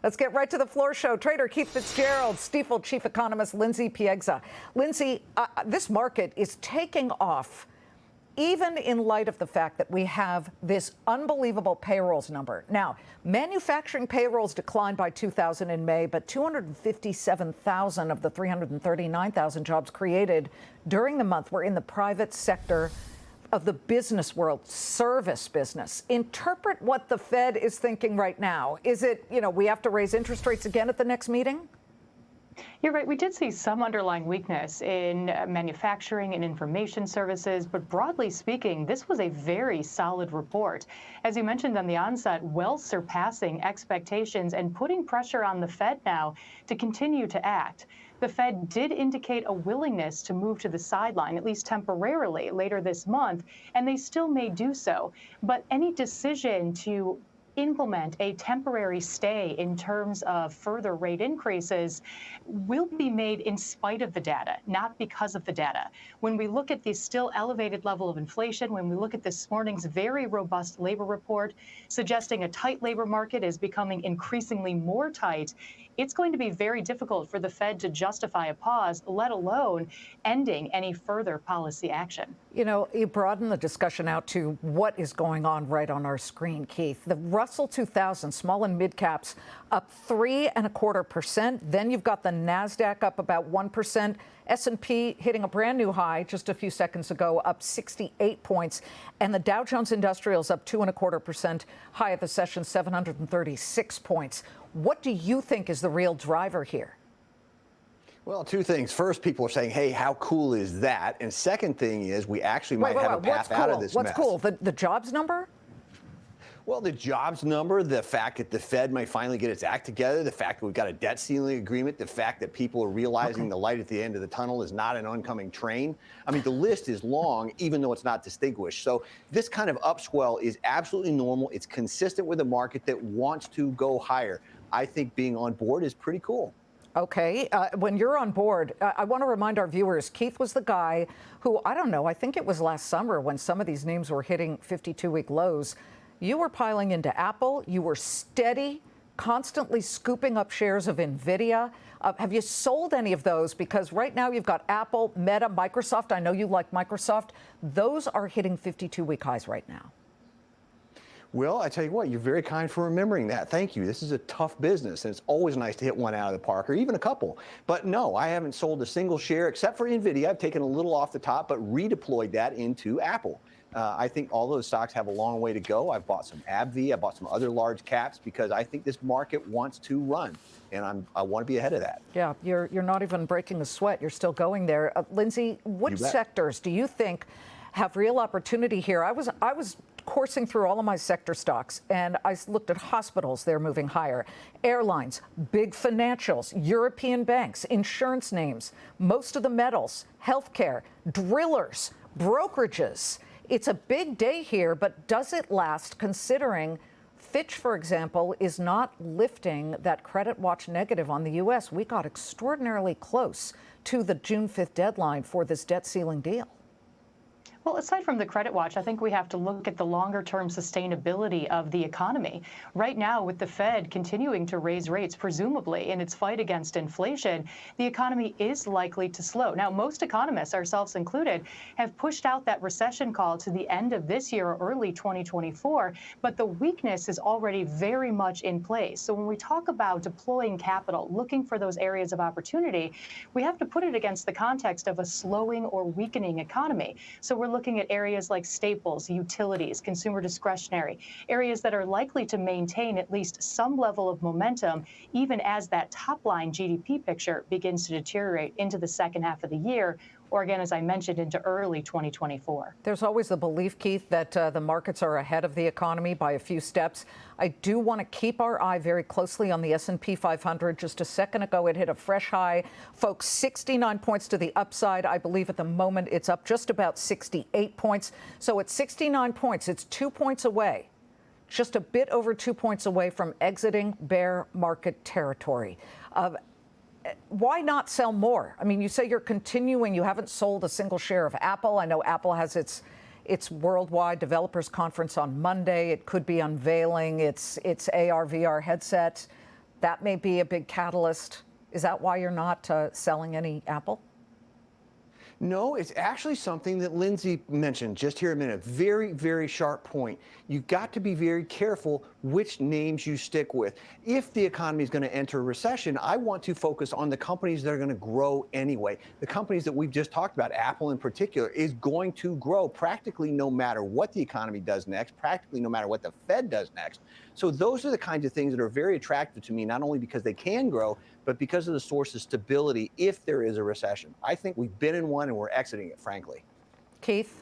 Let's get right to the floor show. Trader Keith Fitz-Gerald, Stifel chief economist Lindsey Piegza. Lindsey, this market is taking off even in light of the fact that we have this unbelievable payrolls number. Now, manufacturing payrolls declined by 2,000 in May, but 257,000 of the 339,000 jobs created during the month were in the private sector of the business world, service business. Interpret what the Fed is thinking right now. Is it, we have to raise interest rates again at the next meeting? You're right. We did see some underlying weakness in manufacturing and information services, but broadly speaking, this was a very solid report. As you mentioned on the onset, well surpassing expectations and putting pressure on the Fed now to continue to act. The Fed did indicate a willingness to move to the sideline, at least temporarily, later this month, and they still may do so. But any decision to implement a temporary stay in terms of further rate increases will be made in spite of the data, not because of the data. When we look at the still elevated level of inflation, when we look at this morning's very robust labor report suggesting a tight labor market is becoming increasingly more tight, it's going to be very difficult for the Fed to justify a pause, let alone ending any further policy action. You broaden the discussion out to what is going on right on our screen, Keith. The Russell 2000, small and mid caps, up 3.25%. Then you've got the NASDAQ up about 1%. S&P hitting a brand new high just a few seconds ago, up 68 points. And the Dow Jones Industrials up 2.25%, high of the session, 736 points. What do you think is the real driver here? Well, two things. First, people are saying, hey, how cool is that? And second thing is we actually might have a path out of this mess. What's cool? The jobs number? Well, the jobs number, the fact that the Fed might finally get its act together, the fact that we've got a debt ceiling agreement, the fact that people are realizing the light at the end of the tunnel is not an oncoming train. I mean, the list is long, even though it's not distinguished. So this kind of upswell is absolutely normal. It's consistent with a market that wants to go higher. I think being on board is pretty cool. Okay. When you're on board, I want to remind our viewers, Keith was the guy who, I think it was last summer when some of these names were hitting 52-week lows. You were piling into Apple. You were steady, constantly scooping up shares of NVIDIA. Have you sold any of those? Because right now you've got Apple, Meta, Microsoft. I know you like Microsoft. Those are hitting 52-week highs right now. Well, I tell you what, you're very kind for remembering that. Thank you. This is a tough business, and it's always nice to hit one out of the park, or even a couple. But no, I haven't sold a single share except for NVIDIA. I've taken a little off the top, but redeployed that into Apple. I think all those stocks have a long way to go. I've bought some AbbVie. I bought some other large caps because I think this market wants to run, and I want to be ahead of that. Yeah, you're not even breaking a sweat. You're still going there. Lindsey, which sectors do you think have real opportunity here? I was coursing through all of my sector stocks, and I looked at hospitals. They're moving higher. Airlines, big financials, European banks, insurance names, most of the metals, healthcare, drillers, brokerages. It's a big day here, but does it last, considering Fitch, for example, is not lifting that credit watch negative on the U.S.? We got extraordinarily close to the June 5th deadline for this debt ceiling deal. Well, aside from the credit watch, I think we have to look at the longer-term sustainability of the economy. Right now, with the Fed continuing to raise rates, presumably in its fight against inflation, the economy is likely to slow. Now, most economists, ourselves included, have pushed out that recession call to the end of this year or early 2024, but the weakness is already very much in place. So when we talk about deploying capital, looking for those areas of opportunity, we have to put it against the context of a slowing or weakening economy. So we're looking at areas like staples, utilities, consumer discretionary, areas that are likely to maintain at least some level of momentum, even as that top-line GDP picture begins to deteriorate into the second half of the year, or again, as I mentioned, into early 2024. There's always the belief, Keith, that the markets are ahead of the economy by a few steps. I do want to keep our eye very closely on the S&P 500. Just a second ago, it hit a fresh high. Folks, 69 points to the upside. I believe at the moment it's up just about 68 points. So at 69 points, it's 2 points away, just a bit over 2 points away from exiting bear market territory. Why not sell more? I mean, you say you're continuing. You haven't sold a single share of Apple. I know Apple has its worldwide developers conference on Monday. It could be unveiling its AR/VR headset. that may be a big catalyst. Is that why you're not selling any Apple? No, it's actually something that Lindsey mentioned just here a minute. Very, very sharp point. You've got to be very careful which names you stick with. If the economy is going to enter a recession, I want to focus on the companies that are going to grow anyway. The companies that we've just talked about, Apple in particular, is going to grow practically no matter what the economy does next, practically no matter what the Fed does next. So those are the kinds of things that are very attractive to me, not only because they can grow, but because of the source of stability if there is a recession. I think we've been in one and we're exiting it, frankly. Keith,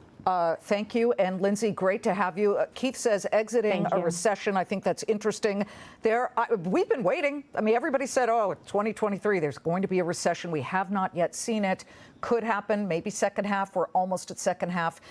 thank you. And Lindsey, great to have you. Keith says exiting a recession. I think that's interesting. We've been waiting. I mean, everybody said, oh, 2023, there's going to be a recession. We have not yet seen it. Could happen, maybe second half. We're almost at second half.